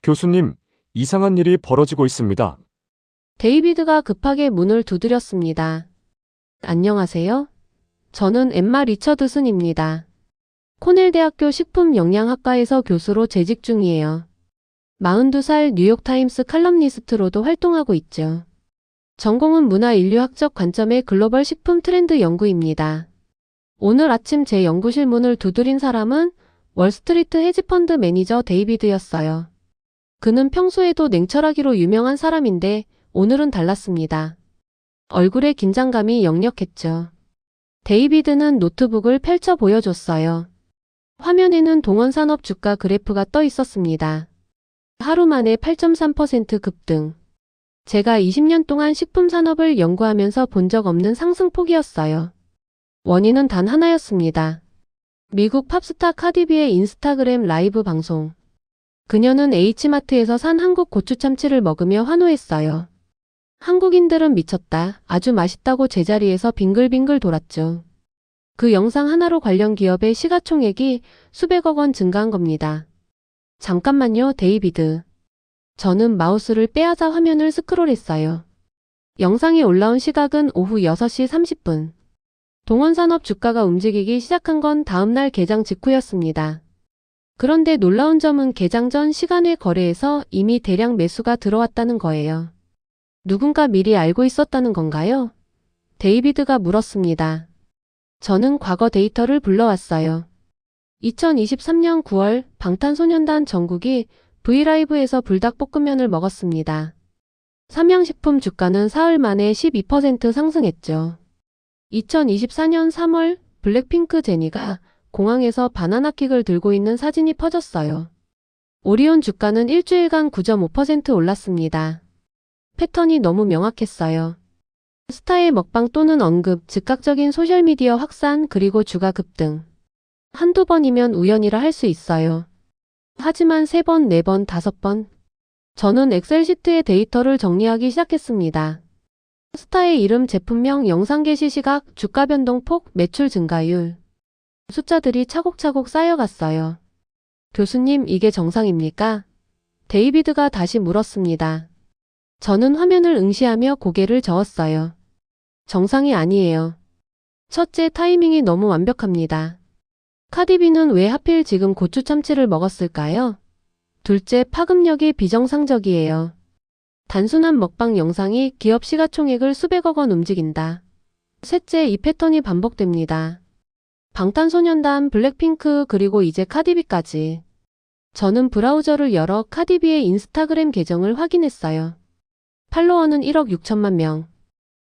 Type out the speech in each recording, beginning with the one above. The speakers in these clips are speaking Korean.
교수님, 이상한 일이 벌어지고 있습니다. 데이비드가 급하게 문을 두드렸습니다. 안녕하세요. 저는 엠마 리처드슨입니다. 코넬 대학교 식품영양학과에서 교수로 재직 중이에요. 42살 뉴욕타임스 칼럼니스트로도 활동하고 있죠. 전공은 문화인류학적 관점의 글로벌 식품 트렌드 연구입니다. 오늘 아침 제 연구실 문을 두드린 사람은 월스트리트 헤지펀드 매니저 데이비드였어요. 그는 평소에도 냉철하기로 유명한 사람인데 오늘은 달랐습니다. 얼굴에 긴장감이 역력했죠. 데이비드는 노트북을 펼쳐 보여줬어요. 화면에는 동원산업 주가 그래프가 떠 있었습니다. 하루 만에 8.3% 급등. 제가 20년 동안 식품 산업을 연구하면서 본 적 없는 상승폭이었어요. 원인은 단 하나였습니다. 미국 팝스타 카디비의 인스타그램 라이브 방송. 그녀는 H마트에서 산 한국 고추참치를 먹으며 환호했어요. 한국인들은 미쳤다, 아주 맛있다고 제자리에서 빙글빙글 돌았죠. 그 영상 하나로 관련 기업의 시가총액이 수백억 원 증가한 겁니다. 잠깐만요, 데이비드. 저는 마우스를 빼앗아 화면을 스크롤했어요. 영상이 올라온 시각은 오후 6시 30분. 동원산업 주가가 움직이기 시작한 건 다음날 개장 직후였습니다. 그런데 놀라운 점은 개장 전 시간외 거래에서 이미 대량 매수가 들어왔다는 거예요. 누군가 미리 알고 있었다는 건가요? 데이비드가 물었습니다. 저는 과거 데이터를 불러왔어요. 2023년 9월 방탄소년단 정국이 브이라이브에서 불닭볶음면을 먹었습니다. 삼양식품 주가는 사흘 만에 12% 상승했죠. 2024년 3월 블랙핑크 제니가 공항에서 바나나킥을 들고 있는 사진이 퍼졌어요. 오리온 주가는 일주일간 9.5% 올랐습니다. 패턴이 너무 명확했어요. 스타의 먹방 또는 언급, 즉각적인 소셜미디어 확산, 그리고 주가 급등. 한두 번이면 우연이라 할 수 있어요. 하지만 3번, 4번, 5번. 저는 엑셀 시트에 데이터를 정리하기 시작했습니다. 스타의 이름, 제품명, 영상 게시 시각, 주가 변동폭, 매출 증가율. 숫자들이 차곡차곡 쌓여갔어요. 교수님, 이게 정상입니까? 데이비드가 다시 물었습니다. 저는 화면을 응시하며 고개를 저었어요. 정상이 아니에요. 첫째, 타이밍이 너무 완벽합니다. 카디비는 왜 하필 지금 고추참치를 먹었을까요? 둘째, 파급력이 비정상적이에요. 단순한 먹방 영상이 기업 시가총액을 수백억 원 움직인다. 셋째, 이 패턴이 반복됩니다. 방탄소년단, 블랙핑크, 그리고 이제 카디비까지. 저는 브라우저를 열어 카디비의 인스타그램 계정을 확인했어요. 팔로워는 1억 6천만 명.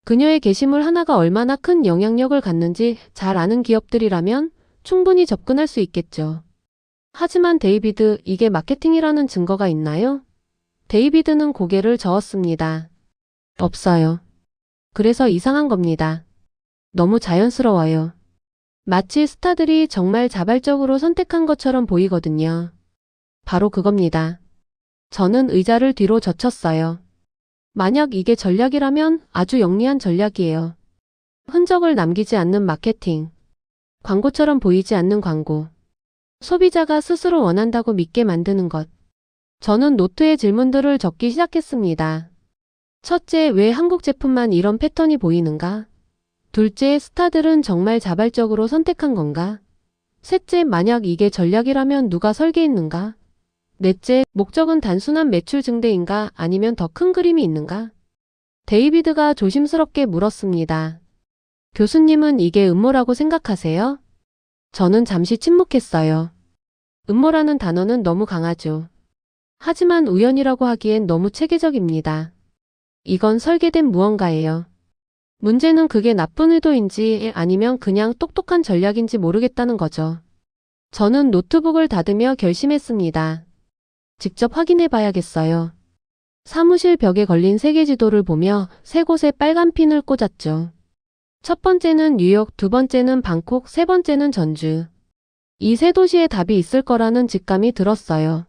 그녀의 게시물 하나가 얼마나 큰 영향력을 갖는지 잘 아는 기업들이라면 충분히 접근할 수 있겠죠. 하지만 데이비드, 이게 마케팅이라는 증거가 있나요? 데이비드는 고개를 저었습니다. 없어요. 그래서 이상한 겁니다. 너무 자연스러워요. 마치 스타들이 정말 자발적으로 선택한 것처럼 보이거든요. 바로 그겁니다. 저는 의자를 뒤로 젖혔어요. 만약 이게 전략이라면 아주 영리한 전략이에요. 흔적을 남기지 않는 마케팅. 광고처럼 보이지 않는 광고. 소비자가 스스로 원한다고 믿게 만드는 것. 저는 노트에 질문들을 적기 시작했습니다. 첫째, 왜 한국 제품만 이런 패턴이 보이는가? 둘째, 스타들은 정말 자발적으로 선택한 건가? 셋째, 만약 이게 전략이라면 누가 설계했는가? 넷째, 목적은 단순한 매출 증대인가 아니면 더 큰 그림이 있는가? 데이비드가 조심스럽게 물었습니다. 교수님은 이게 음모라고 생각하세요? 저는 잠시 침묵했어요. 음모라는 단어는 너무 강하죠. 하지만 우연이라고 하기엔 너무 체계적입니다. 이건 설계된 무언가예요. 문제는 그게 나쁜 의도인지 아니면 그냥 똑똑한 전략인지 모르겠다는 거죠. 저는 노트북을 닫으며 결심했습니다. 직접 확인해 봐야겠어요. 사무실 벽에 걸린 세계지도를 보며 3곳에 빨간 핀을 꽂았죠. 첫 번째는 뉴욕, 두 번째는 방콕, 세 번째는 전주. 이 3도시에 답이 있을 거라는 직감이 들었어요.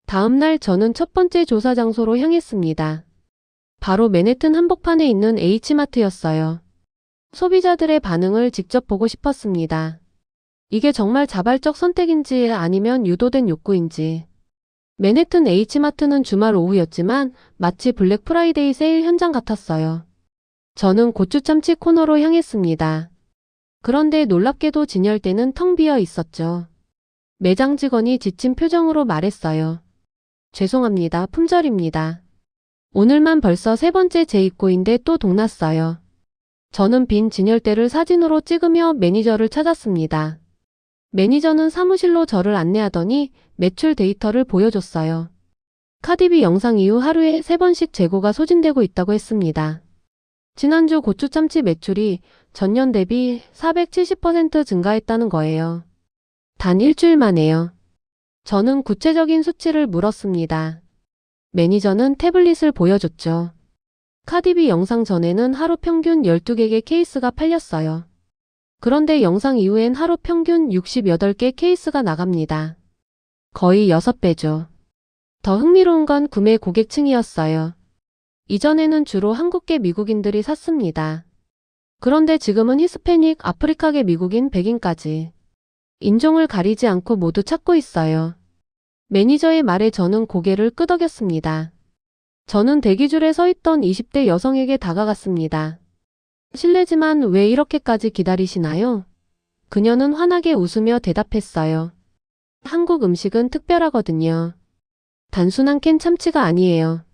다음 날 저는 첫 번째 조사 장소로 향했습니다. 바로 맨해튼 한복판에 있는 H마트였어요. 소비자들의 반응을 직접 보고 싶었습니다. 이게 정말 자발적 선택인지 아니면 유도된 욕구인지. 맨해튼 H마트는 주말 오후였지만 마치 블랙 프라이데이 세일 현장 같았어요. 저는 고추참치 코너로 향했습니다. 그런데 놀랍게도 진열대는 텅 비어 있었죠. 매장 직원이 지친 표정으로 말했어요. 죄송합니다. 품절입니다. 오늘만 벌써 세 번째 재입고인데 또 동났어요. 저는 빈 진열대를 사진으로 찍으며 매니저를 찾았습니다. 매니저는 사무실로 저를 안내하더니 매출 데이터를 보여줬어요. 카디비 영상 이후 하루에 3번씩 재고가 소진되고 있다고 했습니다. 지난주 고추참치 매출이 전년 대비 470% 증가했다는 거예요. 단 일주일 만에요. 저는 구체적인 수치를 물었습니다. 매니저는 태블릿을 보여줬죠. 카디비 영상 전에는 하루 평균 12개의 케이스가 팔렸어요. 그런데 영상 이후엔 하루 평균 68개 케이스가 나갑니다. 거의 6배죠. 더 흥미로운 건 구매 고객층이었어요. 이전에는 주로 한국계 미국인들이 샀습니다. 그런데 지금은 히스패닉, 아프리카계 미국인, 백인까지 인종을 가리지 않고 모두 찾고 있어요. 매니저의 말에 저는 고개를 끄덕였습니다. 저는 대기줄에 서 있던 20대 여성에게 다가갔습니다. 실례지만 왜 이렇게까지 기다리시나요? 그녀는 환하게 웃으며 대답했어요. 한국 음식은 특별하거든요. 단순한 캔 참치가 아니에요.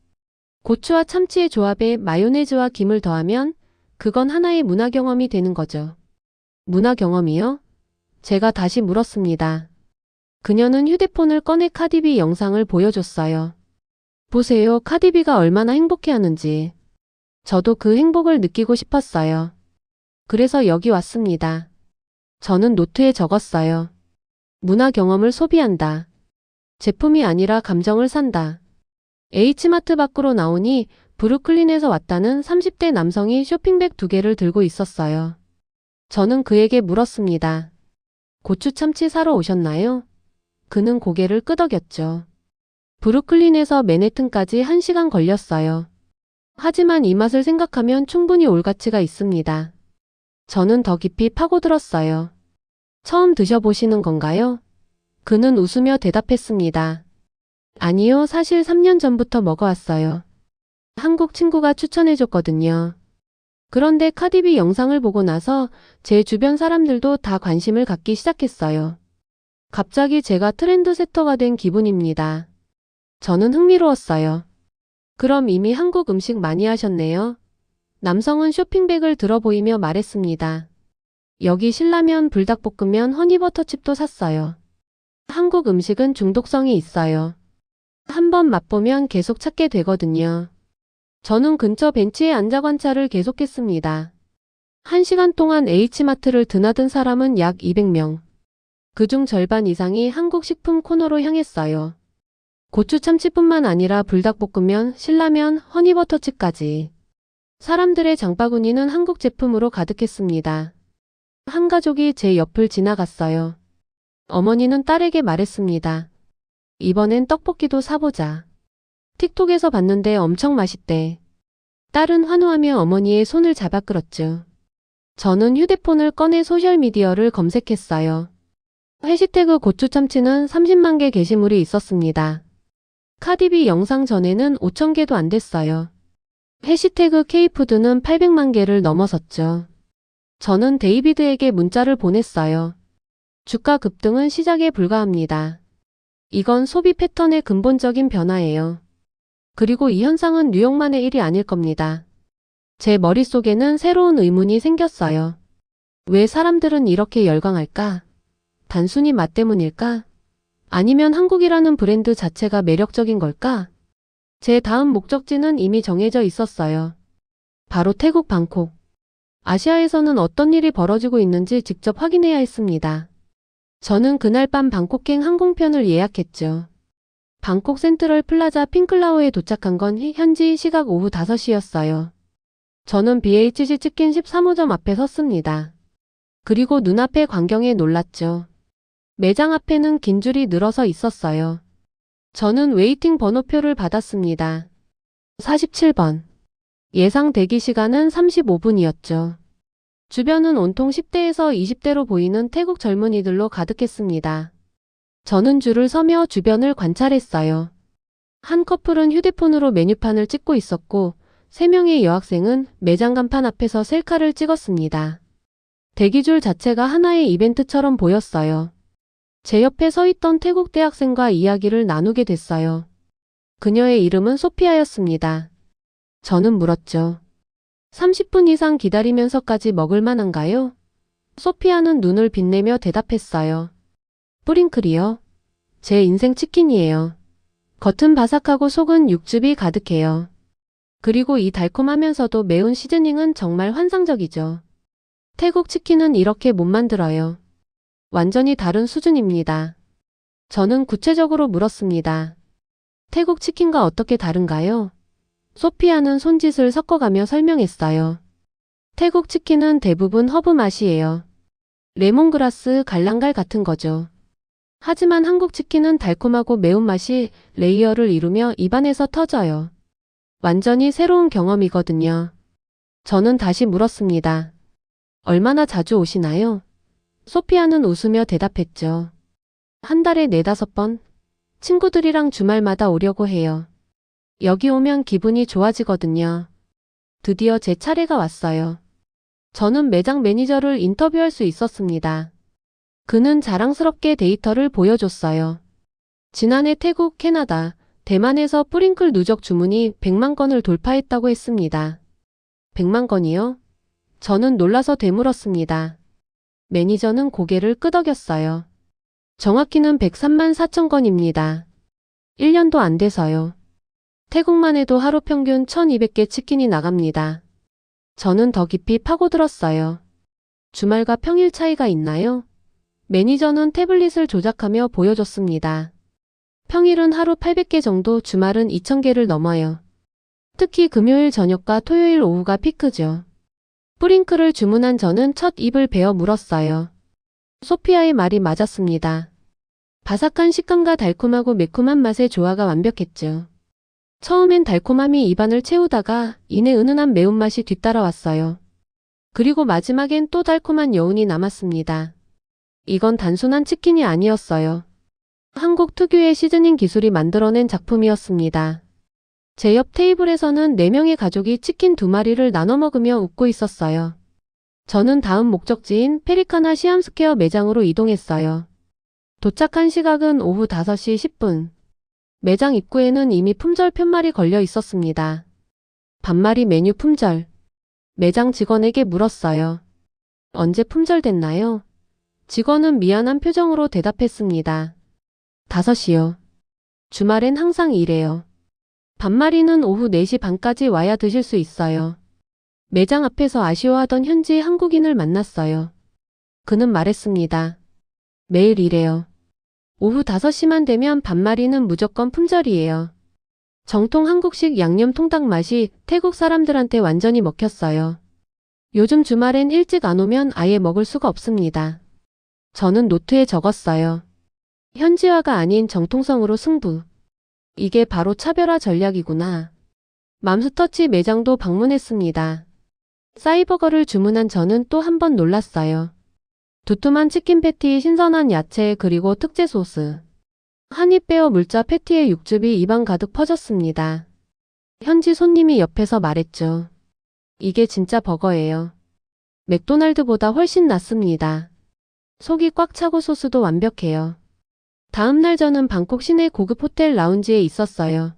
고추와 참치의 조합에 마요네즈와 김을 더하면 그건 하나의 문화 경험이 되는 거죠. 문화 경험이요? 제가 다시 물었습니다. 그녀는 휴대폰을 꺼내 카디비 영상을 보여줬어요. 보세요, 카디비가 얼마나 행복해하는지. 저도 그 행복을 느끼고 싶었어요. 그래서 여기 왔습니다. 저는 노트에 적었어요. 문화 경험을 소비한다. 제품이 아니라 감정을 산다. H마트 밖으로 나오니 브루클린에서 왔다는 30대 남성이 쇼핑백 2개를 들고 있었어요. 저는 그에게 물었습니다. 고추 참치 사러 오셨나요? 그는 고개를 끄덕였죠. 브루클린에서 맨해튼까지 1시간 걸렸어요. 하지만 이 맛을 생각하면 충분히 올 가치가 있습니다. 저는 더 깊이 파고들었어요. 처음 드셔보시는 건가요? 그는 웃으며 대답했습니다. 아니요, 사실 3년 전부터 먹어왔어요. 한국 친구가 추천해줬거든요. 그런데 카디비 영상을 보고 나서 제 주변 사람들도 다 관심을 갖기 시작했어요. 갑자기 제가 트렌드세터가 된 기분입니다. 저는 흥미로웠어요. 그럼 이미 한국 음식 많이 하셨네요. 남성은 쇼핑백을 들어 보이며 말했습니다. 여기 신라면, 불닭볶음면, 허니버터칩도 샀어요. 한국 음식은 중독성이 있어요. 한번 맛보면 계속 찾게 되거든요. 저는 근처 벤치에 앉아 관찰을 계속했습니다. 1시간 동안 H마트를 드나든 사람은 약 200명. 그중 절반 이상이 한국 식품 코너로 향했어요. 고추 참치뿐만 아니라 불닭볶음면, 신라면, 허니버터칩까지. 사람들의 장바구니는 한국 제품으로 가득했습니다. 한 가족이 제 옆을 지나갔어요. 어머니는 딸에게 말했습니다. 이번엔 떡볶이도 사보자. 틱톡에서 봤는데 엄청 맛있대. 딸은 환호하며 어머니의 손을 잡아 끌었죠. 저는 휴대폰을 꺼내 소셜미디어를 검색했어요. 해시태그 고추참치는 30만 개 게시물이 있었습니다. 카디비 영상 전에는 5천 개도 안 됐어요. 해시태그 K푸드는 800만 개를 넘어섰죠. 저는 데이비드에게 문자를 보냈어요. 주가 급등은 시작에 불과합니다. 이건 소비 패턴의 근본적인 변화예요. 그리고 이 현상은 뉴욕만의 일이 아닐 겁니다. 제 머릿속에는 새로운 의문이 생겼어요. 왜 사람들은 이렇게 열광할까? 단순히 맛 때문일까? 아니면 한국이라는 브랜드 자체가 매력적인 걸까? 제 다음 목적지는 이미 정해져 있었어요. 바로 태국 방콕. 아시아에서는 어떤 일이 벌어지고 있는지 직접 확인해야 했습니다. 저는 그날 밤 방콕행 항공편을 예약했죠. 방콕 센트럴 플라자 핑클라오에 도착한 건 현지 시각 오후 5시였어요. 저는 BHC 치킨 13호점 앞에 섰습니다. 그리고 눈앞의 광경에 놀랐죠. 매장 앞에는 긴 줄이 늘어서 있었어요. 저는 웨이팅 번호표를 받았습니다. 47번. 예상 대기 시간은 35분이었죠. 주변은 온통 10대에서 20대로 보이는 태국 젊은이들로 가득했습니다. 저는 줄을 서며 주변을 관찰했어요. 한 커플은 휴대폰으로 메뉴판을 찍고 있었고, 3명의 여학생은 매장 간판 앞에서 셀카를 찍었습니다. 대기줄 자체가 하나의 이벤트처럼 보였어요. 제 옆에 서 있던 태국 대학생과 이야기를 나누게 됐어요. 그녀의 이름은 소피아였습니다. 저는 물었죠. 30분 이상 기다리면서까지 먹을 만한가요? 소피아는 눈을 빛내며 대답했어요. 뿌링클이요? 제 인생 치킨이에요. 겉은 바삭하고 속은 육즙이 가득해요. 그리고 이 달콤하면서도 매운 시즈닝은 정말 환상적이죠. 태국 치킨은 이렇게 못 만들어요. 완전히 다른 수준입니다. 저는 구체적으로 물었습니다. 태국 치킨과 어떻게 다른가요? 소피아는 손짓을 섞어가며 설명했어요. 태국 치킨은 대부분 허브 맛이에요. 레몬그라스, 갈랑갈 같은 거죠. 하지만 한국 치킨은 달콤하고 매운맛이 레이어를 이루며 입안에서 터져요. 완전히 새로운 경험이거든요. 저는 다시 물었습니다. 얼마나 자주 오시나요? 소피아는 웃으며 대답했죠. 한 달에 4-5번. 친구들이랑 주말마다 오려고 해요. 여기 오면 기분이 좋아지거든요. 드디어 제 차례가 왔어요. 저는 매장 매니저를 인터뷰할 수 있었습니다. 그는 자랑스럽게 데이터를 보여줬어요. 지난해 태국, 캐나다, 대만에서 뿌링클 누적 주문이 100만 건을 돌파했다고 했습니다. 100만 건이요? 저는 놀라서 되물었습니다. 매니저는 고개를 끄덕였어요. 정확히는 103만 4천 건입니다. 1년도 안 돼서요. 태국만 해도 하루 평균 1200개 치킨이 나갑니다. 저는 더 깊이 파고들었어요. 주말과 평일 차이가 있나요? 매니저는 태블릿을 조작하며 보여줬습니다. 평일은 하루 800개 정도, 주말은 2000개를 넘어요. 특히 금요일 저녁과 토요일 오후가 피크죠. 뿌링클을 주문한 저는 첫 입을 베어 물었어요. 소피아의 말이 맞았습니다. 바삭한 식감과 달콤하고 매콤한 맛의 조화가 완벽했죠. 처음엔 달콤함이 입안을 채우다가 이내 은은한 매운맛이 뒤따라왔어요. 그리고 마지막엔 또 달콤한 여운이 남았습니다. 이건 단순한 치킨이 아니었어요. 한국 특유의 시즈닝 기술이 만들어낸 작품이었습니다. 제 옆 테이블에서는 4명의 가족이 치킨 2마리를 나눠 먹으며 웃고 있었어요. 저는 다음 목적지인 페리카나 시암스퀘어 매장으로 이동했어요. 도착한 시각은 오후 5시 10분. 매장 입구에는 이미 품절 편말이 걸려 있었습니다. 반마리 메뉴 품절. 매장 직원에게 물었어요. 언제 품절됐나요? 직원은 미안한 표정으로 대답했습니다. 5시요. 주말엔 항상 이래요. 반마리는 오후 4시 반까지 와야 드실 수 있어요. 매장 앞에서 아쉬워하던 현지 한국인을 만났어요. 그는 말했습니다. 매일 이래요. 오후 5시만 되면 반마리는 무조건 품절이에요. 정통 한국식 양념 통닭 맛이 태국 사람들한테 완전히 먹혔어요. 요즘 주말엔 일찍 안 오면 아예 먹을 수가 없습니다. 저는 노트에 적었어요. 현지화가 아닌 정통성으로 승부. 이게 바로 차별화 전략이구나. 맘스터치 매장도 방문했습니다. 싸이버거를 주문한 저는 또 한 번 놀랐어요. 두툼한 치킨 패티, 신선한 야채, 그리고 특제 소스. 한 입 베어 물자 패티의 육즙이 입안 가득 퍼졌습니다. 현지 손님이 옆에서 말했죠. 이게 진짜 버거예요. 맥도날드보다 훨씬 낫습니다. 속이 꽉 차고 소스도 완벽해요. 다음날 저는 방콕 시내 고급 호텔 라운지에 있었어요.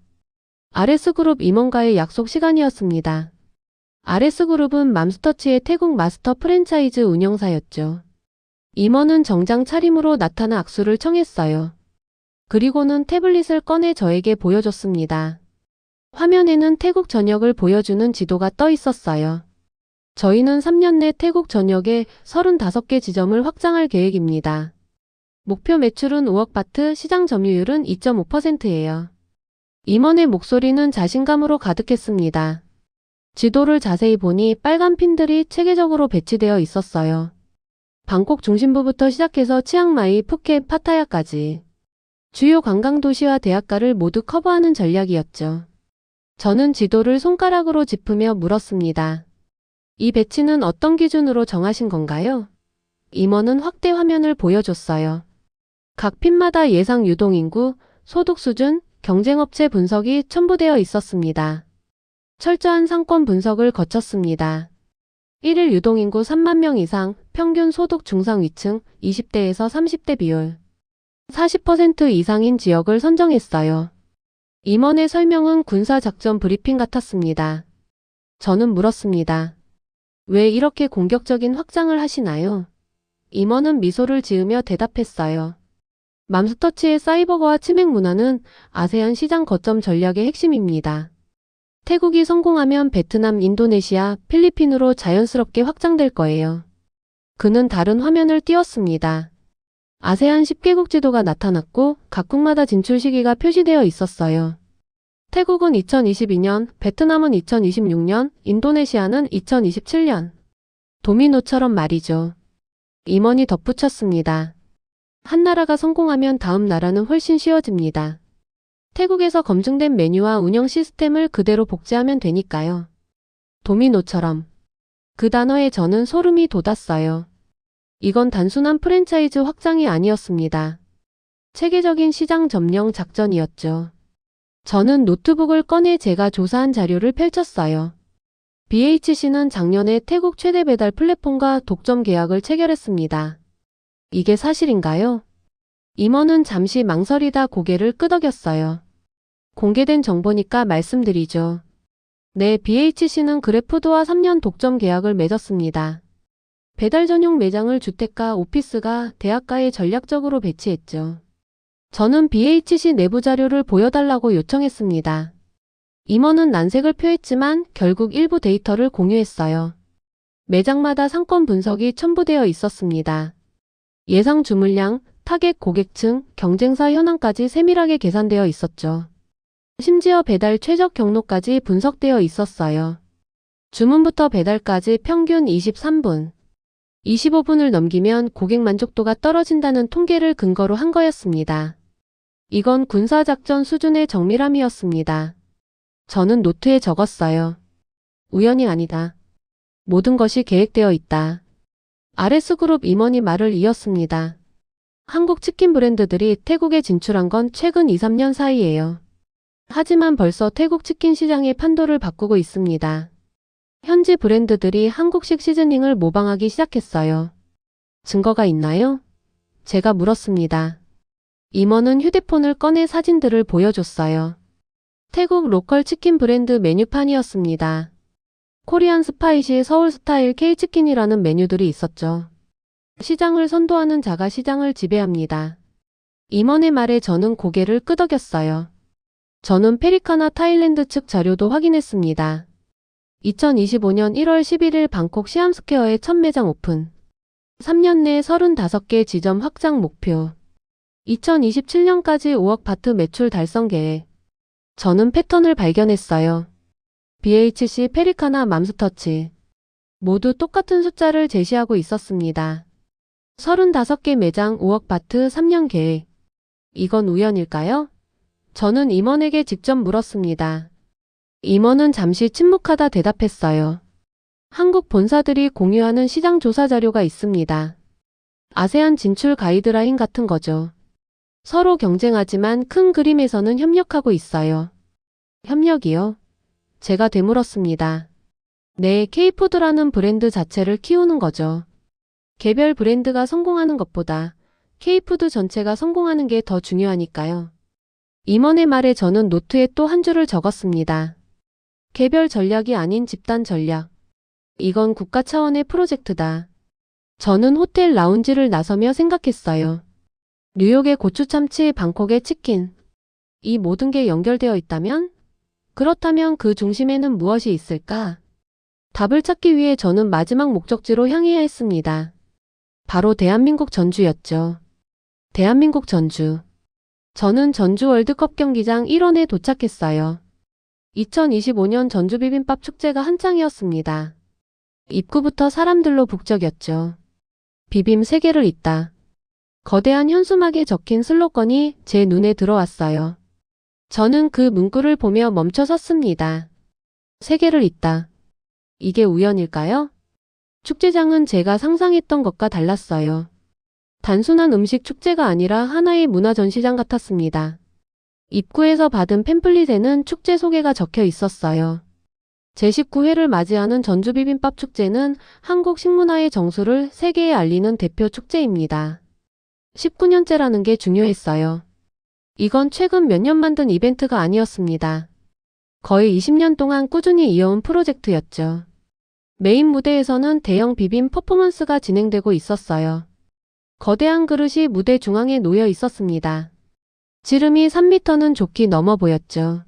RS그룹 임원과의 약속 시간이었습니다. RS그룹은 맘스터치의 태국 마스터 프랜차이즈 운영사였죠. 임원은 정장 차림으로 나타나 악수를 청했어요. 그리고는 태블릿을 꺼내 저에게 보여줬습니다. 화면에는 태국 전역을 보여주는 지도가 떠 있었어요. 저희는 3년 내 태국 전역에 35개 지점을 확장할 계획입니다. 목표 매출은 5억 바트, 시장 점유율은 2.5%예요. 임원의 목소리는 자신감으로 가득했습니다. 지도를 자세히 보니 빨간 핀들이 체계적으로 배치되어 있었어요. 방콕 중심부부터 시작해서 치앙마이, 푸켓, 파타야까지. 주요 관광도시와 대학가를 모두 커버하는 전략이었죠. 저는 지도를 손가락으로 짚으며 물었습니다. 이 배치는 어떤 기준으로 정하신 건가요? 임원은 확대 화면을 보여줬어요. 각 핀마다 예상 유동인구, 소득 수준, 경쟁업체 분석이 첨부되어 있었습니다. 철저한 상권 분석을 거쳤습니다. 1일 유동인구 3만 명 이상, 평균 소득 중상위층 20대에서 30대 비율 40% 이상인 지역을 선정했어요. 임원의 설명은 군사작전 브리핑 같았습니다. 저는 물었습니다. 왜 이렇게 공격적인 확장을 하시나요? 임원은 미소를 지으며 대답했어요. 맘스터치의 사이버거와 치맥 문화는 아세안 시장 거점 전략의 핵심입니다. 태국이 성공하면 베트남, 인도네시아, 필리핀으로 자연스럽게 확장될 거예요. 그는 다른 화면을 띄웠습니다. 아세안 10개국 지도가 나타났고 각국마다 진출 시기가 표시되어 있었어요. 태국은 2022년, 베트남은 2026년, 인도네시아는 2027년. 도미노처럼 말이죠. 임원이 덧붙였습니다. 한 나라가 성공하면 다음 나라는 훨씬 쉬워집니다. 태국에서 검증된 메뉴와 운영 시스템을 그대로 복제하면 되니까요. 도미노처럼. 그 단어에 저는 소름이 돋았어요. 이건 단순한 프랜차이즈 확장이 아니었습니다. 체계적인 시장 점령 작전이었죠. 저는 노트북을 꺼내 제가 조사한 자료를 펼쳤어요. BHC는 작년에 태국 최대 배달 플랫폼과 독점 계약을 체결했습니다. 이게 사실인가요? 임원은 잠시 망설이다 고개를 끄덕였어요. 공개된 정보니까 말씀드리죠. 네, BHC는 그래푸드와 3년 독점 계약을 맺었습니다. 배달 전용 매장을 주택가, 오피스가, 대학가에 전략적으로 배치했죠. 저는 BHC 내부 자료를 보여달라고 요청했습니다. 임원은 난색을 표했지만 결국 일부 데이터를 공유했어요. 매장마다 상권 분석이 첨부되어 있었습니다. 예상 주문량, 타겟 고객층, 경쟁사 현황까지 세밀하게 계산되어 있었죠. 심지어 배달 최적 경로까지 분석되어 있었어요. 주문부터 배달까지 평균 23분, 25분을 넘기면 고객 만족도가 떨어진다는 통계를 근거로 한 거였습니다. 이건 군사작전 수준의 정밀함이었습니다. 저는 노트에 적었어요. 우연이 아니다. 모든 것이 계획되어 있다. RS그룹 임원이 말을 이었습니다. 한국 치킨 브랜드들이 태국에 진출한 건 최근 2, 3년 사이예요. 하지만 벌써 태국 치킨 시장의 판도를 바꾸고 있습니다. 현지 브랜드들이 한국식 시즈닝을 모방하기 시작했어요. 증거가 있나요? 제가 물었습니다. 임원은 휴대폰을 꺼내 사진들을 보여줬어요. 태국 로컬 치킨 브랜드 메뉴판이었습니다. 코리안 스파이시 서울 스타일 K치킨이라는 메뉴들이 있었죠. 시장을 선도하는 자가 시장을 지배합니다. 임원의 말에 저는 고개를 끄덕였어요. 저는 페리카나 타일랜드 측 자료도 확인했습니다. 2025년 1월 11일 방콕 시암스퀘어의 첫 매장 오픈. 3년 내 35개 지점 확장 목표. 2027년까지 5억 바트 매출 달성 계획. 저는 패턴을 발견했어요. BHC, 페리카나, 맘스터치. 모두 똑같은 숫자를 제시하고 있었습니다. 35개 매장 5억 바트 3년 계획. 이건 우연일까요? 저는 임원에게 직접 물었습니다. 임원은 잠시 침묵하다 대답했어요. 한국 본사들이 공유하는 시장 조사 자료가 있습니다. 아세안 진출 가이드라인 같은 거죠. 서로 경쟁하지만 큰 그림에서는 협력하고 있어요. 협력이요? 제가 되물었습니다. 네, K푸드라는 브랜드 자체를 키우는 거죠. 개별 브랜드가 성공하는 것보다 K푸드 전체가 성공하는 게 더 중요하니까요. 임원의 말에 저는 노트에 또 한 줄을 적었습니다. 개별 전략이 아닌 집단 전략. 이건 국가 차원의 프로젝트다. 저는 호텔 라운지를 나서며 생각했어요. 뉴욕의 고추참치, 방콕의 치킨. 이 모든 게 연결되어 있다면? 그렇다면 그 중심에는 무엇이 있을까? 답을 찾기 위해 저는 마지막 목적지로 향해야 했습니다. 바로 대한민국 전주였죠. 대한민국 전주. 저는 전주 월드컵 경기장 1원에 도착했어요. 2025년 전주 비빔밥 축제가 한창이었습니다. 입구부터 사람들로 북적였죠. 비빔 세계를 잇다. 거대한 현수막에 적힌 슬로건이 제 눈에 들어왔어요. 저는 그 문구를 보며 멈춰 섰습니다. 세계를 잇다. 이게 우연일까요? 축제장은 제가 상상했던 것과 달랐어요. 단순한 음식 축제가 아니라 하나의 문화 전시장 같았습니다. 입구에서 받은 팸플릿에는 축제 소개가 적혀 있었어요. 제19회를 맞이하는 전주 비빔밥 축제는 한국 식문화의 정수를 세계에 알리는 대표 축제입니다. 19년째라는 게 중요했어요. 이건 최근 몇 년 만든 이벤트가 아니었습니다. 거의 20년 동안 꾸준히 이어온 프로젝트였죠. 메인 무대에서는 대형 비빔 퍼포먼스가 진행되고 있었어요. 거대한 그릇이 무대 중앙에 놓여 있었습니다. 지름이 3m는 좋게 넘어 보였죠.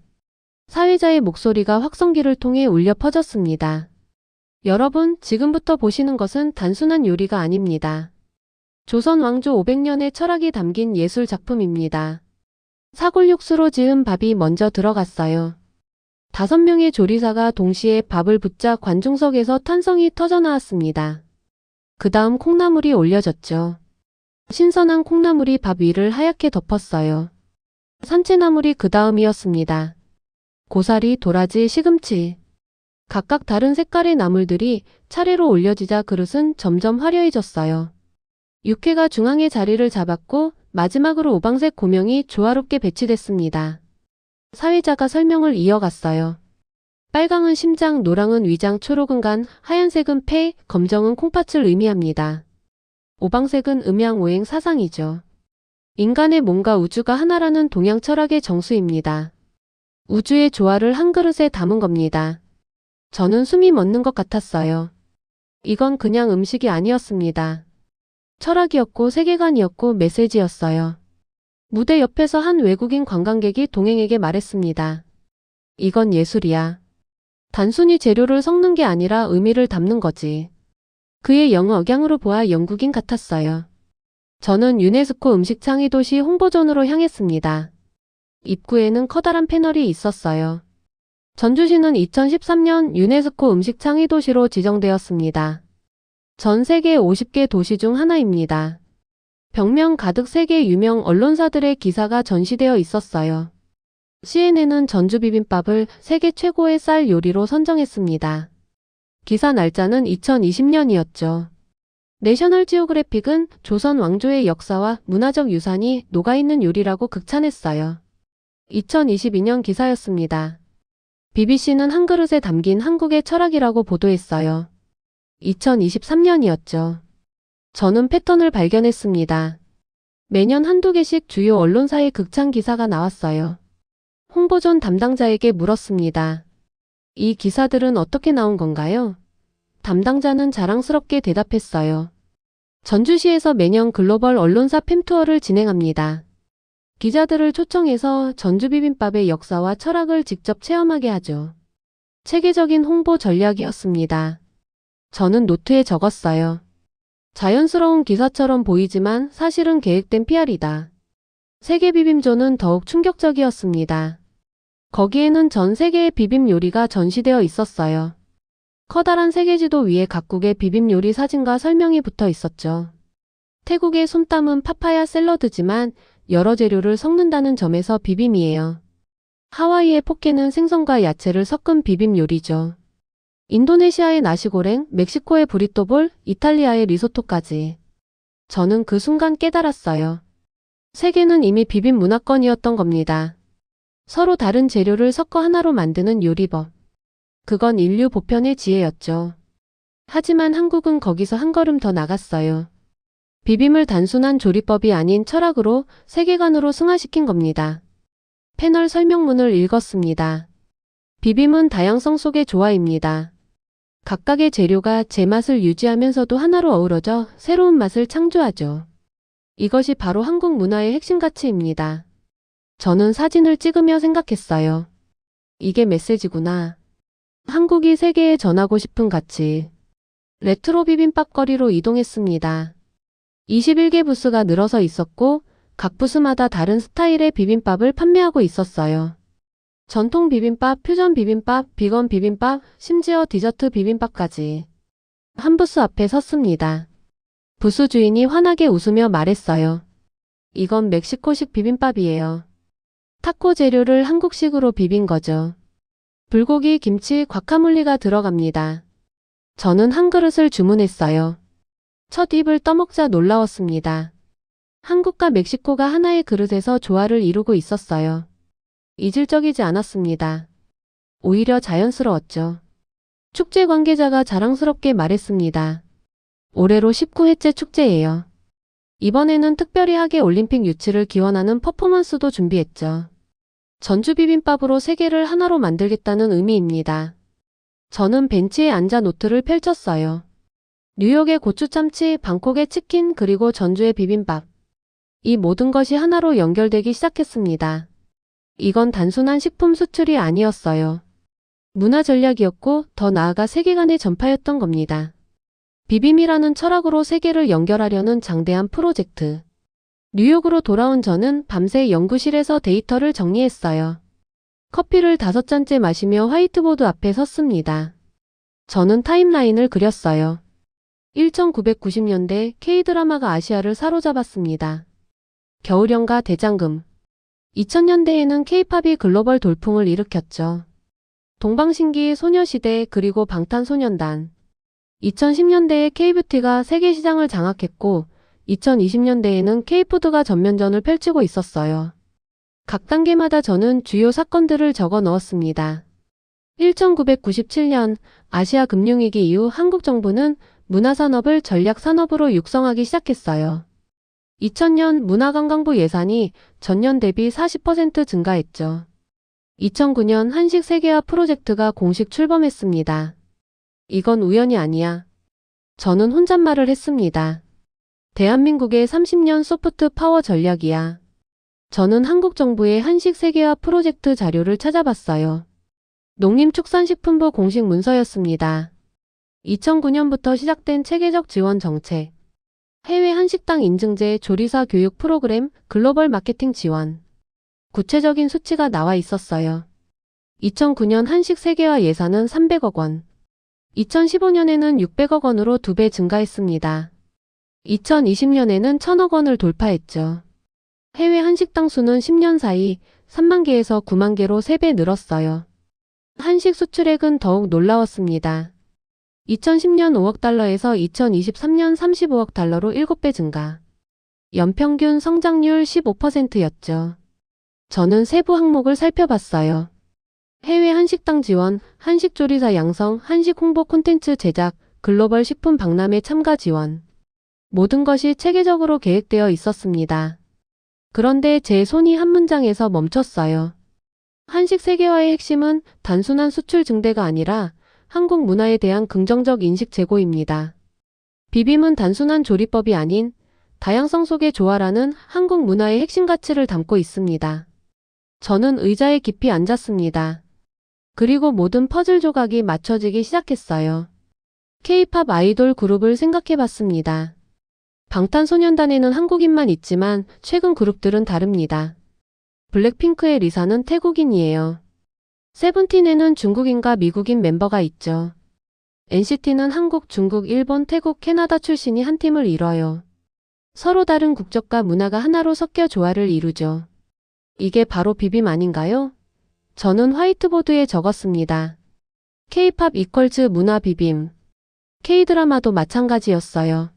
사회자의 목소리가 확성기를 통해 울려 퍼졌습니다. 여러분, 지금부터 보시는 것은 단순한 요리가 아닙니다. 조선 왕조 500년의 철학이 담긴 예술 작품입니다. 사골육수로 지은 밥이 먼저 들어갔어요. 5명의 조리사가 동시에 밥을 붓자 관중석에서 탄성이 터져나왔습니다. 그 다음 콩나물이 올려졌죠. 신선한 콩나물이 밥 위를 하얗게 덮었어요. 산채나물이 그 다음이었습니다. 고사리, 도라지, 시금치. 각각 다른 색깔의 나물들이 차례로 올려지자 그릇은 점점 화려해졌어요. 육회가 중앙에 자리를 잡았고 마지막으로 오방색 고명이 조화롭게 배치됐습니다. 사회자가 설명을 이어갔어요. 빨강은 심장, 노랑은 위장, 초록은 간, 하얀색은 폐, 검정은 콩팥을 의미합니다. 오방색은 음양오행 사상이죠. 인간의 몸과 우주가 하나라는 동양 철학의 정수입니다. 우주의 조화를 한 그릇에 담은 겁니다. 저는 숨이 멎는 것 같았어요. 이건 그냥 음식이 아니었습니다. 철학이었고 세계관이었고 메시지였어요. 무대 옆에서 한 외국인 관광객이 동행에게 말했습니다. 이건 예술이야. 단순히 재료를 섞는 게 아니라 의미를 담는 거지. 그의 영어 억양으로 보아 영국인 같았어요. 저는 유네스코 음식창의도시 홍보존으로 향했습니다. 입구에는 커다란 패널이 있었어요. 전주시는 2013년 유네스코 음식창의도시로 지정되었습니다. 전 세계 50개 도시 중 하나입니다. 벽면 가득 세계 유명 언론사들의 기사가 전시되어 있었어요. CNN은 전주 비빔밥을 세계 최고의 쌀 요리로 선정했습니다. 기사 날짜는 2020년이었죠. 내셔널 지오그래픽은 조선 왕조의 역사와 문화적 유산이 녹아있는 요리라고 극찬했어요. 2022년 기사였습니다. BBC는 한 그릇에 담긴 한국의 철학이라고 보도했어요. 2023년이었죠. 저는 패턴을 발견했습니다. 매년 한두 개씩 주요 언론사의 극찬 기사가 나왔어요. 홍보존 담당자에게 물었습니다. 이 기사들은 어떻게 나온 건가요? 담당자는 자랑스럽게 대답했어요. 전주시에서 매년 글로벌 언론사 팸투어를 진행합니다. 기자들을 초청해서 전주 비빔밥의 역사와 철학을 직접 체험하게 하죠. 체계적인 홍보 전략이었습니다. 저는 노트에 적었어요. 자연스러운 기사처럼 보이지만 사실은 계획된 PR이다. 세계 비빔존은 더욱 충격적이었습니다. 거기에는 전 세계의 비빔 요리가 전시되어 있었어요. 커다란 세계지도 위에 각국의 비빔 요리 사진과 설명이 붙어 있었죠. 태국의 솜땀은 파파야 샐러드지만 여러 재료를 섞는다는 점에서 비빔이에요. 하와이의 포케는 생선과 야채를 섞은 비빔 요리죠. 인도네시아의 나시고랭, 멕시코의 브리또볼, 이탈리아의 리소토까지. 저는 그 순간 깨달았어요. 세계는 이미 비빔 문화권이었던 겁니다. 서로 다른 재료를 섞어 하나로 만드는 요리법. 그건 인류 보편의 지혜였죠. 하지만 한국은 거기서 한 걸음 더 나갔어요. 비빔을 단순한 조리법이 아닌 철학으로 세계관으로 승화시킨 겁니다. 패널 설명문을 읽었습니다. 비빔은 다양성 속의 조화입니다. 각각의 재료가 제 맛을 유지하면서도 하나로 어우러져 새로운 맛을 창조하죠. 이것이 바로 한국 문화의 핵심 가치입니다. 저는 사진을 찍으며 생각했어요. 이게 메시지구나. 한국이 세계에 전하고 싶은 가치. 레트로 비빔밥 거리로 이동했습니다. 21개 부스가 늘어서 있었고 각 부스마다 다른 스타일의 비빔밥을 판매하고 있었어요. 전통 비빔밥, 퓨전 비빔밥, 비건 비빔밥, 심지어 디저트 비빔밥까지. 한 부스 앞에 섰습니다. 부스 주인이 환하게 웃으며 말했어요. 이건 멕시코식 비빔밥이에요. 타코 재료를 한국식으로 비빈 거죠. 불고기, 김치, 과카몰리가 들어갑니다. 저는 한 그릇을 주문했어요. 첫 입을 떠먹자 놀라웠습니다. 한국과 멕시코가 하나의 그릇에서 조화를 이루고 있었어요. 이질적이지 않았습니다. 오히려 자연스러웠죠. 축제 관계자가 자랑스럽게 말했습니다. 올해로 19회째 축제예요. 이번에는 특별히 하계 올림픽 유치를 기원하는 퍼포먼스도 준비했죠. 전주 비빔밥으로 세 개를 하나로 만들겠다는 의미입니다. 저는 벤치에 앉아 노트를 펼쳤어요. 뉴욕의 고추 참치, 방콕의 치킨, 그리고 전주의 비빔밥. 이 모든 것이 하나로 연결되기 시작했습니다. 이건 단순한 식품 수출이 아니었어요. 문화 전략이었고 더 나아가 세계관의 전파였던 겁니다. 비빔이라는 철학으로 세계를 연결하려는 장대한 프로젝트. 뉴욕으로 돌아온 저는 밤새 연구실에서 데이터를 정리했어요. 커피를 5잔째 마시며 화이트보드 앞에 섰습니다. 저는 타임라인을 그렸어요. 1990년대 K드라마가 아시아를 사로잡았습니다. 겨울연가 대장금. 2000년대에는 K-팝이 글로벌 돌풍을 일으켰죠. 동방신기, 소녀시대, 그리고 방탄소년단. 2010년대에 K-뷰티가 세계 시장을 장악했고 2020년대에는 K-푸드가 전면전을 펼치고 있었어요. 각 단계마다 저는 주요 사건들을 적어 넣었습니다. 1997년 아시아 금융위기 이후 한국 정부는 문화산업을 전략산업으로 육성하기 시작했어요. 2000년 문화관광부 예산이 전년 대비 40% 증가했죠. 2009년 한식 세계화 프로젝트가 공식 출범했습니다. 이건 우연이 아니야. 저는 혼잣말을 했습니다. 대한민국의 30년 소프트 파워 전략이야. 저는 한국 정부의 한식 세계화 프로젝트 자료를 찾아봤어요. 농림축산식품부 공식 문서였습니다. 2009년부터 시작된 체계적 지원 정책, 해외 한식당 인증제 조리사 교육 프로그램, 글로벌 마케팅 지원. 구체적인 수치가 나와 있었어요. 2009년 한식 세계화 예산은 300억 원. 2015년에는 600억 원으로 2배 증가했습니다. 2020년에는 1000억 원을 돌파했죠. 해외 한식당 수는 10년 사이 3만 개에서 9만 개로 3배 늘었어요. 한식 수출액은 더욱 놀라웠습니다. 2010년 5억 달러에서 2023년 35억 달러로 7배 증가. 연평균 성장률 15%였죠. 저는 세부 항목을 살펴봤어요. 해외 한식당 지원, 한식조리사 양성, 한식 홍보 콘텐츠 제작, 글로벌 식품 박람회 참가 지원. 모든 것이 체계적으로 계획되어 있었습니다. 그런데 제 손이 한 문장에서 멈췄어요. 한식 세계화의 핵심은 단순한 수출 증대가 아니라 한국 문화에 대한 긍정적 인식 제고입니다. 비빔은 단순한 조리법이 아닌 다양성 속의 조화라는 한국 문화의 핵심 가치를 담고 있습니다. 저는 의자에 깊이 앉았습니다. 그리고 모든 퍼즐 조각이 맞춰지기 시작했어요. K-팝 아이돌 그룹을 생각해봤습니다. 방탄소년단에는 한국인만 있지만 최근 그룹들은 다릅니다. 블랙핑크의 리사는 태국인이에요. 세븐틴에는 중국인과 미국인 멤버가 있죠. NCT는 한국, 중국, 일본, 태국, 캐나다 출신이 한 팀을 이뤄요. 서로 다른 국적과 문화가 하나로 섞여 조화를 이루죠. 이게 바로 비빔 아닌가요? 저는 화이트보드에 적었습니다. K-팝 이퀄즈 문화 비빔. K-드라마도 마찬가지였어요.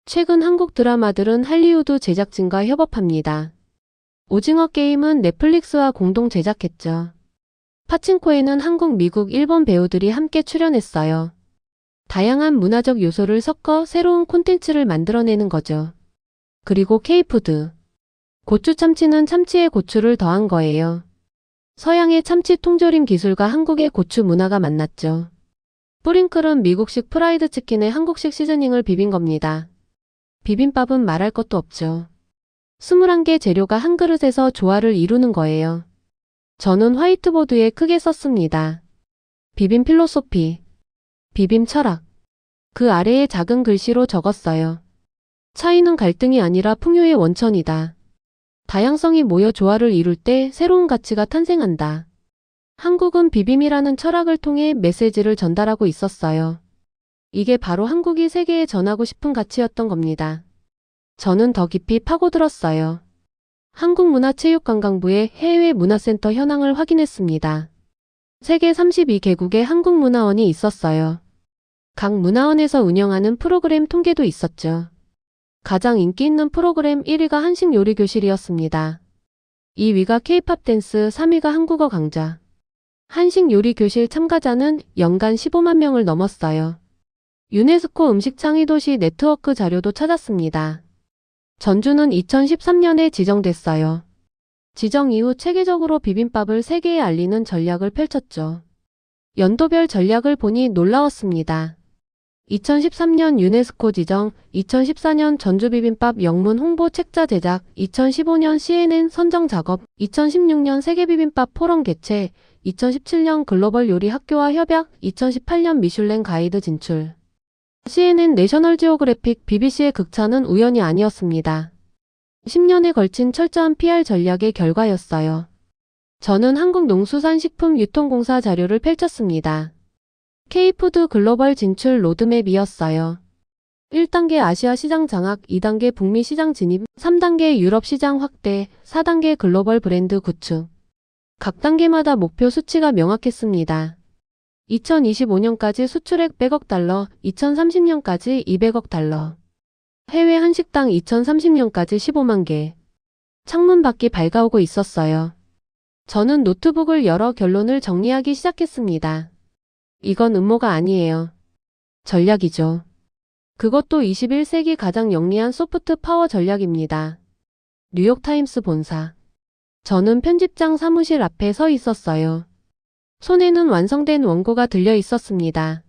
최근 한국 드라마들은 할리우드 제작진과 협업합니다. 오징어 게임은 넷플릭스와 공동 제작했죠. 파친코에는 한국, 미국, 일본 배우들이 함께 출연했어요. 다양한 문화적 요소를 섞어 새로운 콘텐츠를 만들어내는 거죠. 그리고 K푸드. 고추 참치는 참치에 고추를 더한 거예요. 서양의 참치 통조림 기술과 한국의 고추 문화가 만났죠. 뿌링클은 미국식 프라이드 치킨에 한국식 시즈닝을 비빈 겁니다. 비빔밥은 말할 것도 없죠. 21개 재료가 한 그릇에서 조화를 이루는 거예요. 저는 화이트보드에 크게 썼습니다. 비빔 필로소피, 비빔 철학. 그 아래에 작은 글씨로 적었어요. 차이는 갈등이 아니라 풍요의 원천이다. 다양성이 모여 조화를 이룰 때 새로운 가치가 탄생한다. 한국은 비빔이라는 철학을 통해 메시지를 전달하고 있었어요. 이게 바로 한국이 세계에 전하고 싶은 가치였던 겁니다. 저는 더 깊이 파고들었어요. 한국문화체육관광부의 해외 문화센터 현황을 확인했습니다. 세계 32개국의 한국문화원이 있었어요. 각 문화원에서 운영하는 프로그램 통계도 있었죠. 가장 인기 있는 프로그램 1위가 한식 요리 교실이었습니다. 2위가 K-팝 댄스, 3위가 한국어 강좌. 한식 요리 교실 참가자는 연간 15만 명을 넘었어요. 유네스코 음식 창의 도시 네트워크 자료도 찾았습니다. 전주는 2013년에 지정됐어요. 지정 이후 체계적으로 비빔밥을 세계에 알리는 전략을 펼쳤죠. 연도별 전략을 보니 놀라웠습니다. 2013년 유네스코 지정, 2014년 전주비빔밥 영문 홍보 책자 제작, 2015년 CNN 선정 작업, 2016년 세계비빔밥 포럼 개최, 2017년 글로벌 요리 학교와 협약, 2018년 미슐랭 가이드 진출. CNN 내셔널 지오그래픽 BBC의 극찬은 우연이 아니었습니다. 10년에 걸친 철저한 PR 전략의 결과였어요. 저는 한국농수산식품유통공사 자료를 펼쳤습니다. K푸드 글로벌 진출 로드맵이었어요. 1단계 아시아 시장 장악, 2단계 북미 시장 진입, 3단계 유럽 시장 확대, 4단계 글로벌 브랜드 구축. 각 단계마다 목표 수치가 명확했습니다. 2025년까지 수출액 100억 달러, 2030년까지 200억 달러. 해외 한식당 2030년까지 15만 개. 창문 밖이 밝아오고 있었어요. 저는 노트북을 열어 결론을 정리하기 시작했습니다. 이건 음모가 아니에요. 전략이죠. 그것도 21세기 가장 영리한 소프트 파워 전략입니다. 뉴욕타임스 본사. 저는 편집장 사무실 앞에 서 있었어요. 손에는 완성된 원고가 들려 있었습니다.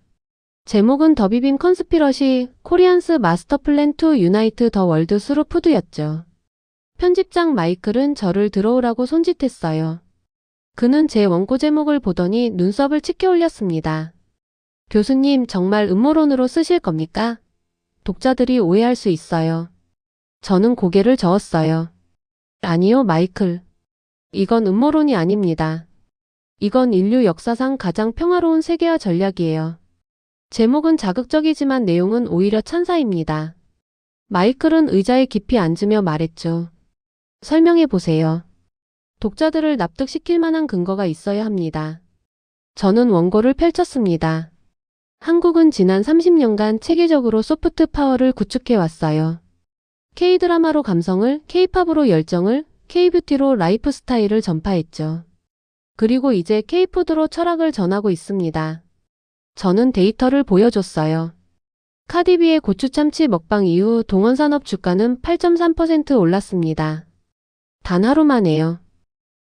제목은 더 비빔 컨스피러시, 코리안스 마스터 플랜 투 유나이트 더 월드 스루 푸드였죠. 편집장 마이클은 저를 들어오라고 손짓했어요. 그는 제 원고 제목을 보더니 눈썹을 치켜 올렸습니다. 교수님, 정말 음모론으로 쓰실 겁니까? 독자들이 오해할 수 있어요. 저는 고개를 저었어요. 아니요, 마이클. 이건 음모론이 아닙니다. 이건 인류 역사상 가장 평화로운 세계화 전략이에요. 제목은 자극적이지만 내용은 오히려 찬사입니다. 마이클은 의자에 깊이 앉으며 말했죠. 설명해 보세요. 독자들을 납득시킬 만한 근거가 있어야 합니다. 저는 원고를 펼쳤습니다. 한국은 지난 30년간 체계적으로 소프트 파워를 구축해 왔어요. K-드라마로 감성을, K-팝으로 열정을, K-뷰티로 라이프 스타일을 전파했죠. 그리고 이제 K-푸드로 철학을 전하고 있습니다. 저는 데이터를 보여줬어요. 카디비의 고추참치 먹방 이후 동원산업 주가는 8.3% 올랐습니다. 단 하루 만에요.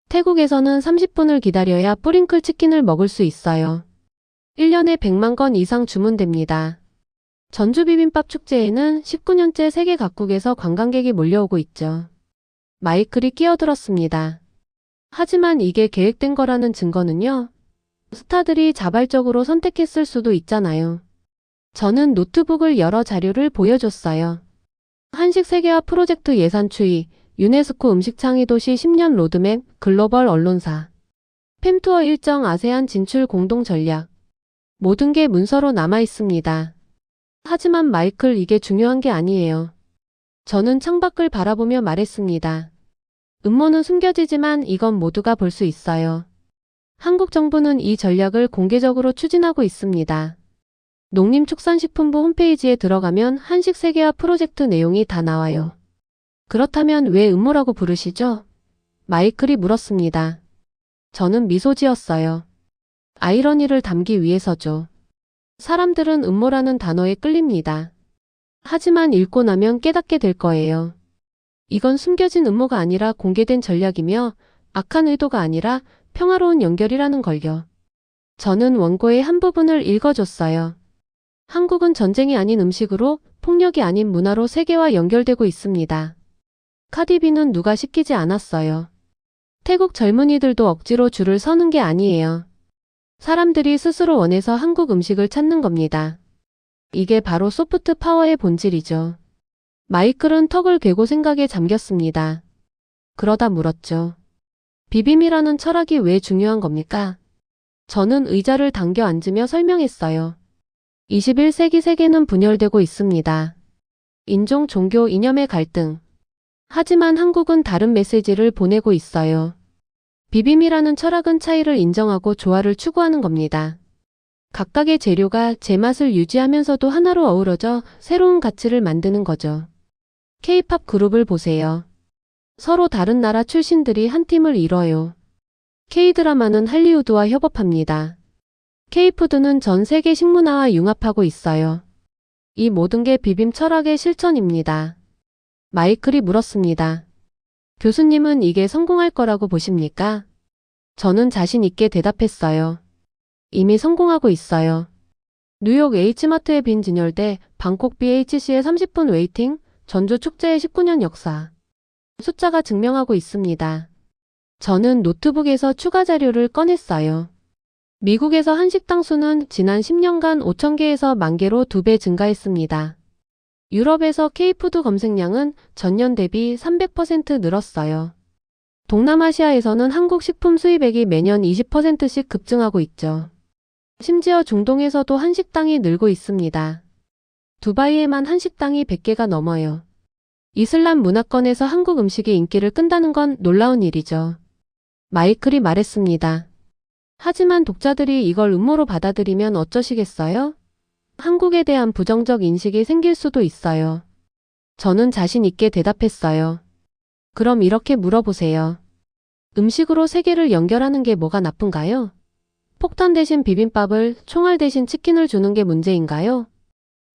태국에서는 30분을 기다려야 뿌링클 치킨을 먹을 수 있어요. 1년에 100만 건 이상 주문됩니다. 전주 비빔밥 축제에는 19년째 세계 각국에서 관광객이 몰려오고 있죠. 마이클이 끼어들었습니다. 하지만 이게 계획된 거라는 증거는요? 스타들이 자발적으로 선택했을 수도 있잖아요. 저는 노트북을 열어 자료를 보여줬어요. 한식 세계화 프로젝트 예산 추이, 유네스코 음식창의 도시 10년 로드맵, 글로벌 언론사, 팸투어 일정 아세안 진출 공동 전략. 모든 게 문서로 남아 있습니다. 하지만 마이클, 이게 중요한 게 아니에요. 저는 창밖을 바라보며 말했습니다. 음모는 숨겨지지만 이건 모두가 볼 수 있어요. 한국 정부는 이 전략을 공개적으로 추진하고 있습니다. 농림축산식품부 홈페이지에 들어가면 한식 세계화 프로젝트 내용이 다 나와요. 그렇다면 왜 음모라고 부르시죠? 마이클이 물었습니다. 저는 미소 지었어요. 아이러니를 담기 위해서죠. 사람들은 음모라는 단어에 끌립니다. 하지만 읽고 나면 깨닫게 될 거예요. 이건 숨겨진 음모가 아니라 공개된 전략이며 악한 의도가 아니라 평화로운 연결이라는 걸요. 저는 원고의 한 부분을 읽어줬어요. 한국은 전쟁이 아닌 음식으로, 폭력이 아닌 문화로 세계와 연결되고 있습니다. 카디비는 누가 시키지 않았어요. 태국 젊은이들도 억지로 줄을 서는 게 아니에요. 사람들이 스스로 원해서 한국 음식을 찾는 겁니다. 이게 바로 소프트 파워의 본질이죠. 마이클은 턱을 괴고 생각에 잠겼습니다. 그러다 물었죠. 비빔이라는 철학이 왜 중요한 겁니까? 저는 의자를 당겨 앉으며 설명했어요. 21세기 세계는 분열되고 있습니다. 인종, 종교, 이념의 갈등. 하지만 한국은 다른 메시지를 보내고 있어요. 비빔이라는 철학은 차이를 인정하고 조화를 추구하는 겁니다. 각각의 재료가 제 맛을 유지하면서도 하나로 어우러져 새로운 가치를 만드는 거죠. K-팝 그룹을 보세요. 서로 다른 나라 출신들이 한 팀을 이뤄요. K-드라마는 할리우드와 협업합니다. K-푸드는 전 세계 식문화와 융합하고 있어요. 이 모든 게 비빔 철학의 실천입니다. 마이클이 물었습니다. 교수님은 이게 성공할 거라고 보십니까? 저는 자신 있게 대답했어요. 이미 성공하고 있어요. 뉴욕 H마트의 빈 진열대, 방콕 BHC의 30분 웨이팅, 전주 축제의 19년 역사. 숫자가 증명하고 있습니다. 저는 노트북에서 추가 자료를 꺼냈어요. 미국에서 한식당 수는 지난 10년간 5,000개에서 10,000개로 2배 증가했습니다. 유럽에서 K푸드 검색량은 전년 대비 300% 늘었어요. 동남아시아에서는 한국 식품 수입액이 매년 20%씩 급증하고 있죠. 심지어 중동에서도 한식당이 늘고 있습니다. 두바이에만 한식당이 100개가 넘어요. 이슬람 문화권에서 한국 음식이 인기를 끈다는 건 놀라운 일이죠. 마이클이 말했습니다. 하지만 독자들이 이걸 음모로 받아들이면 어쩌시겠어요? 한국에 대한 부정적 인식이 생길 수도 있어요. 저는 자신 있게 대답했어요. 그럼 이렇게 물어보세요. 음식으로 세계를 연결하는 게 뭐가 나쁜가요? 폭탄 대신 비빔밥을, 총알 대신 치킨을 주는 게 문제인가요?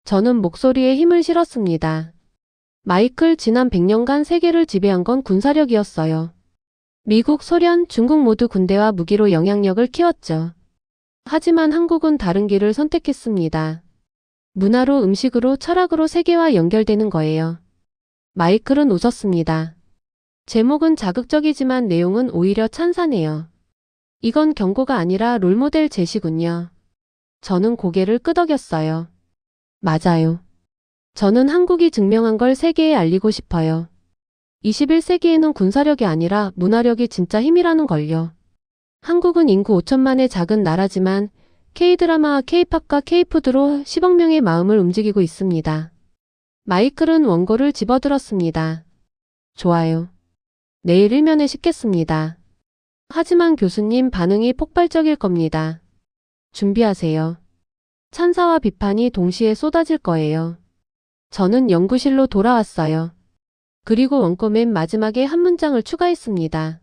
저는 목소리에 힘을 실었습니다. 마이클, 지난 100년간 세계를 지배한 건 군사력이었어요. 미국, 소련, 중국 모두 군대와 무기로 영향력을 키웠죠. 하지만 한국은 다른 길을 선택했습니다. 문화로, 음식으로, 철학으로 세계와 연결되는 거예요. 마이클은 웃었습니다. 제목은 자극적이지만 내용은 오히려 찬사네요. 이건 경고가 아니라 롤모델 제시군요. 저는 고개를 끄덕였어요. 맞아요. 저는 한국이 증명한 걸 세계에 알리고 싶어요. 21세기에는 군사력이 아니라 문화력이 진짜 힘이라는 걸요. 한국은 인구 5천만의 작은 나라지만 K-드라마와 K-팝과 K-푸드로 10억 명의 마음을 움직이고 있습니다. 마이클은 원고를 집어들었습니다. 좋아요. 내일 일면에 싣겠습니다. 하지만 교수님 반응이 폭발적일 겁니다. 준비하세요. 찬사와 비판이 동시에 쏟아질 거예요. 저는 연구실로 돌아왔어요. 그리고 원고 맨 마지막에 한 문장을 추가했습니다.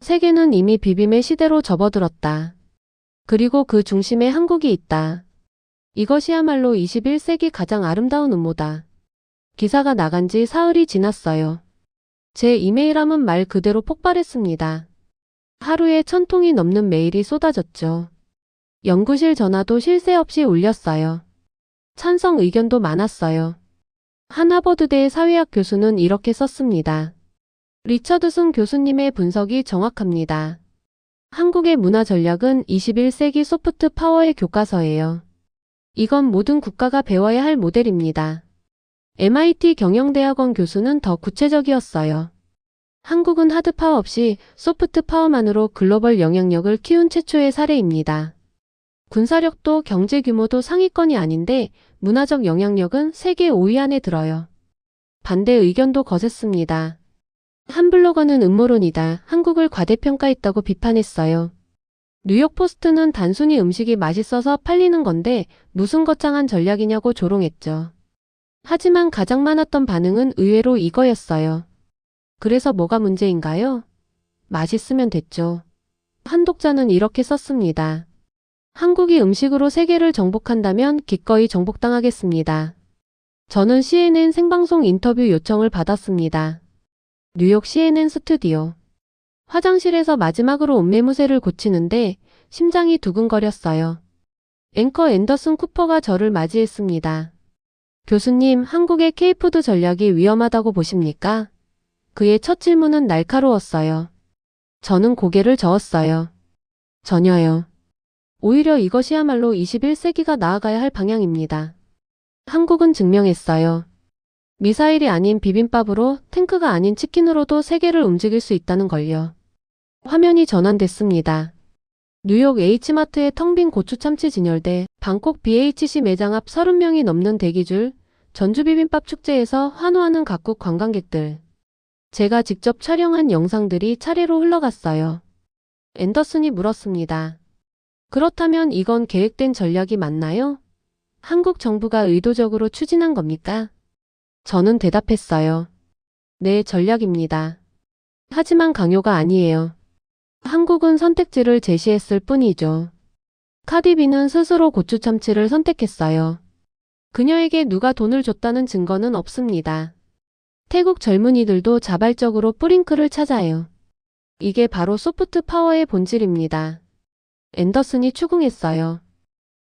세계는 이미 비빔의 시대로 접어들었다. 그리고 그 중심에 한국이 있다. 이것이야말로 21세기 가장 아름다운 음모다. 기사가 나간 지 사흘이 지났어요. 제 이메일함은 말 그대로 폭발했습니다. 하루에 1,000통이 넘는 메일이 쏟아졌죠. 연구실 전화도 쉴 새 없이 울렸어요. 찬성 의견도 많았어요. 한 하버드대 사회학 교수는 이렇게 썼습니다. 리처드슨 교수님의 분석이 정확합니다. 한국의 문화 전략은 21세기 소프트 파워의 교과서예요. 이건 모든 국가가 배워야 할 모델입니다. MIT 경영대학원 교수는 더 구체적이었어요. 한국은 하드 파워 없이 소프트 파워만으로 글로벌 영향력을 키운 최초의 사례입니다. 군사력도 경제 규모도 상위권이 아닌데 문화적 영향력은 세계 5위 안에 들어요. 반대 의견도 거셌습니다. 한 블로거는 음모론이다. 한국을 과대평가했다고 비판했어요. 뉴욕 포스트는 단순히 음식이 맛있어서 팔리는 건데 무슨 거창한 전략이냐고 조롱했죠. 하지만 가장 많았던 반응은 의외로 이거였어요. 그래서 뭐가 문제인가요? 맛있으면 됐죠. 한 독자는 이렇게 썼습니다. 한국이 음식으로 세계를 정복한다면 기꺼이 정복당하겠습니다. 저는 CNN 생방송 인터뷰 요청을 받았습니다. 뉴욕 CNN 스튜디오. 화장실에서 마지막으로 옷매무새를 고치는데 심장이 두근거렸어요. 앵커 앤더슨 쿠퍼가 저를 맞이했습니다. 교수님, 한국의 K푸드 전략이 위험하다고 보십니까? 그의 첫 질문은 날카로웠어요. 저는 고개를 저었어요. 전혀요. 오히려 이것이야말로 21세기가 나아가야 할 방향입니다. 한국은 증명했어요. 미사일이 아닌 비빔밥으로, 탱크가 아닌 치킨으로도 세계를 움직일 수 있다는 걸요. 화면이 전환됐습니다. 뉴욕 H마트의 텅 빈 고추 참치 진열대, 방콕 BHC 매장 앞 30명이 넘는 대기줄, 전주 비빔밥 축제에서 환호하는 각국 관광객들. 제가 직접 촬영한 영상들이 차례로 흘러갔어요. 앤더슨이 물었습니다. 그렇다면 이건 계획된 전략이 맞나요? 한국 정부가 의도적으로 추진한 겁니까? 저는 대답했어요. 네, 전략입니다. 하지만 강요가 아니에요. 한국은 선택지를 제시했을 뿐이죠. 카디비는 스스로 고추 참치를 선택했어요. 그녀에게 누가 돈을 줬다는 증거는 없습니다. 태국 젊은이들도 자발적으로 뿌링클을 찾아요. 이게 바로 소프트 파워의 본질입니다. 앤더슨이 추궁했어요.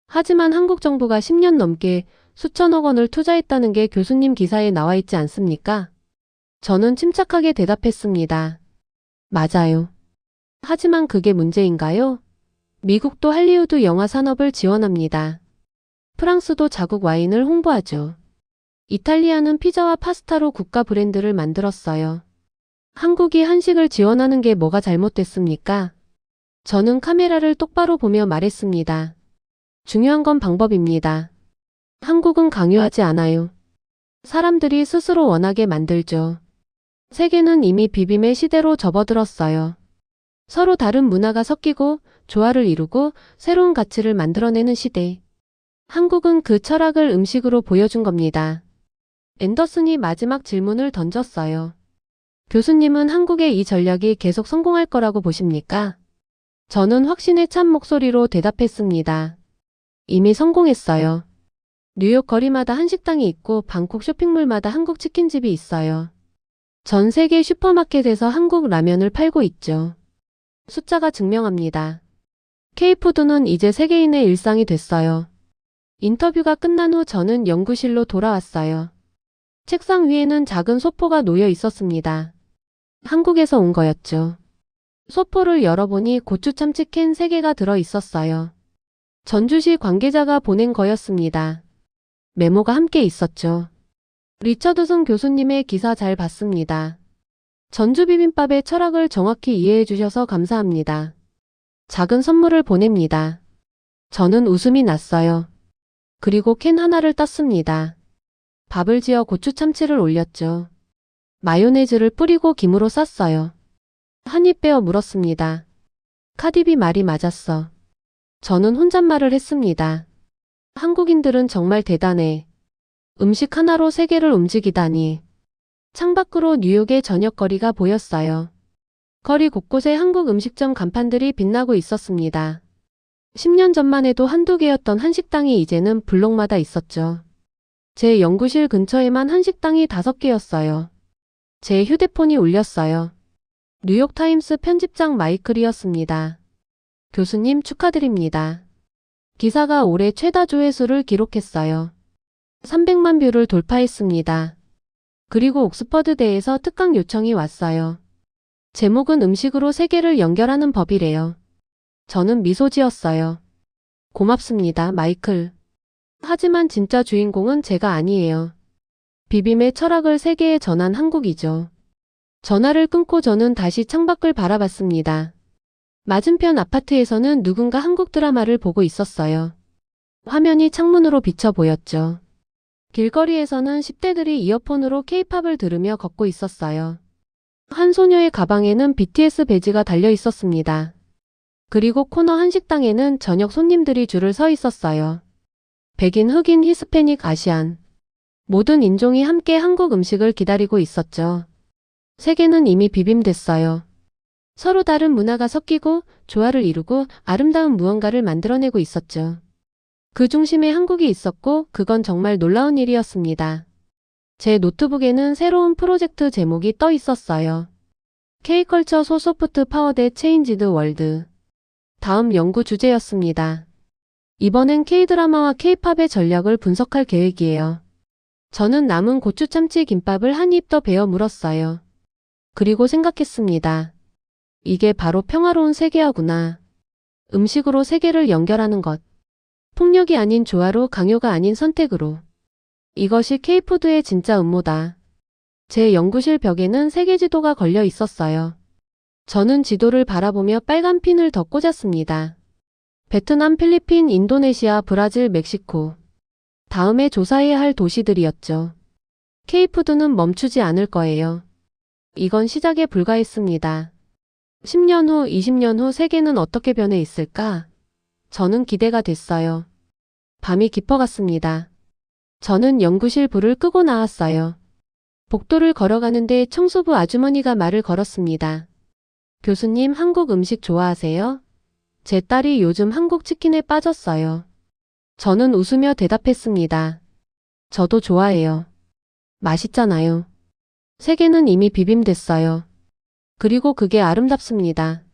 하지만 한국 정부가 10년 넘게 수천억 원을 투자했다는 게 교수님 기사에 나와 있지 않습니까? 저는 침착하게 대답했습니다. 맞아요. 하지만 그게 문제인가요? 미국도 할리우드 영화 산업을 지원합니다. 프랑스도 자국 와인을 홍보하죠. 이탈리아는 피자와 파스타로 국가 브랜드를 만들었어요. 한국이 한식을 지원하는 게 뭐가 잘못됐습니까? 저는 카메라를 똑바로 보며 말했습니다. 중요한 건 방법입니다. 한국은 강요하지 않아요. 사람들이 스스로 원하게 만들죠. 세계는 이미 비빔의 시대로 접어들었어요. 서로 다른 문화가 섞이고 조화를 이루고 새로운 가치를 만들어내는 시대. 한국은 그 철학을 음식으로 보여준 겁니다. 앤더슨이 마지막 질문을 던졌어요. 교수님은 한국의 이 전략이 계속 성공할 거라고 보십니까? 저는 확신에 찬 목소리로 대답했습니다. 이미 성공했어요. 뉴욕 거리마다 한식당이 있고 방콕 쇼핑몰마다 한국 치킨집이 있어요. 전 세계 슈퍼마켓에서 한국 라면을 팔고 있죠. 숫자가 증명합니다. K푸드는 이제 세계인의 일상이 됐어요. 인터뷰가 끝난 후 저는 연구실로 돌아왔어요. 책상 위에는 작은 소포가 놓여 있었습니다. 한국에서 온 거였죠. 소포를 열어보니 고추 참치 캔 3개가 들어 있었어요. 전주시 관계자가 보낸 거였습니다. 메모가 함께 있었죠. 리처드슨 교수님의 기사 잘 봤습니다. 전주 비빔밥의 철학을 정확히 이해해 주셔서 감사합니다. 작은 선물을 보냅니다. 저는 웃음이 났어요. 그리고 캔 하나를 땄습니다. 밥을 지어 고추 참치를 올렸죠. 마요네즈를 뿌리고 김으로 쌌어요. 한 입 빼어 물었습니다. 카디비 말이 맞았어. 저는 혼잣말을 했습니다. 한국인들은 정말 대단해. 음식 하나로 세계를 움직이다니. 창밖으로 뉴욕의 저녁거리가 보였어요. 거리 곳곳에 한국 음식점 간판들이 빛나고 있었습니다. 10년 전만 해도 한두 개였던 한식당이 이제는 블록마다 있었죠. 제 연구실 근처에만 한식당이 5개였어요. 제 휴대폰이 울렸어요. 뉴욕타임스 편집장 마이클이었습니다. 교수님 축하드립니다. 기사가 올해 최다 조회수를 기록했어요. 300만 뷰를 돌파했습니다. 그리고 옥스퍼드대에서 특강 요청이 왔어요. 제목은 음식으로 세계를 연결하는 법이래요. 저는 미소 지었어요. 고맙습니다, 마이클. 하지만 진짜 주인공은 제가 아니에요. 비빔의 철학을 세계에 전한 한국이죠. 전화를 끊고 저는 다시 창밖을 바라봤습니다. 맞은편 아파트에서는 누군가 한국 드라마를 보고 있었어요. 화면이 창문으로 비쳐 보였죠. 길거리에서는 10대들이 이어폰으로 케이팝을 들으며 걷고 있었어요. 한 소녀의 가방에는 BTS 배지가 달려 있었습니다. 그리고 코너 한식당에는 저녁 손님들이 줄을 서 있었어요. 백인, 흑인, 히스패닉, 아시안. 모든 인종이 함께 한국 음식을 기다리고 있었죠. 세계는 이미 비빔됐어요. 서로 다른 문화가 섞이고 조화를 이루고 아름다운 무언가를 만들어내고 있었죠. 그 중심에 한국이 있었고 그건 정말 놀라운 일이었습니다. 제 노트북에는 새로운 프로젝트 제목이 떠 있었어요. K컬처 소 소프트 파워 대 체인지드 월드. 다음 연구 주제였습니다. 이번엔 K드라마와 K팝의 전략을 분석할 계획이에요. 저는 남은 고추 참치 김밥을 한 입 더 베어 물었어요. 그리고 생각했습니다. 이게 바로 평화로운 세계화구나. 음식으로 세계를 연결하는 것. 폭력이 아닌 조화로, 강요가 아닌 선택으로. 이것이 K푸드의 진짜 음모다. 제 연구실 벽에는 세계 지도가 걸려 있었어요. 저는 지도를 바라보며 빨간 핀을 더 꽂았습니다. 베트남, 필리핀, 인도네시아, 브라질, 멕시코. 다음에 조사해야 할 도시들이었죠. K푸드는 멈추지 않을 거예요. 이건 시작에 불과했습니다. 10년 후, 20년 후 세계는 어떻게 변해 있을까? 저는 기대가 됐어요. 밤이 깊어갔습니다. 저는 연구실 불을 끄고 나왔어요. 복도를 걸어가는데 청소부 아주머니가 말을 걸었습니다. 교수님, 한국 음식 좋아하세요? 제 딸이 요즘 한국 치킨에 빠졌어요. 저는 웃으며 대답했습니다. 저도 좋아해요. 맛있잖아요. 세계는 이미 비빔됐어요. 그리고 그게 아름답습니다.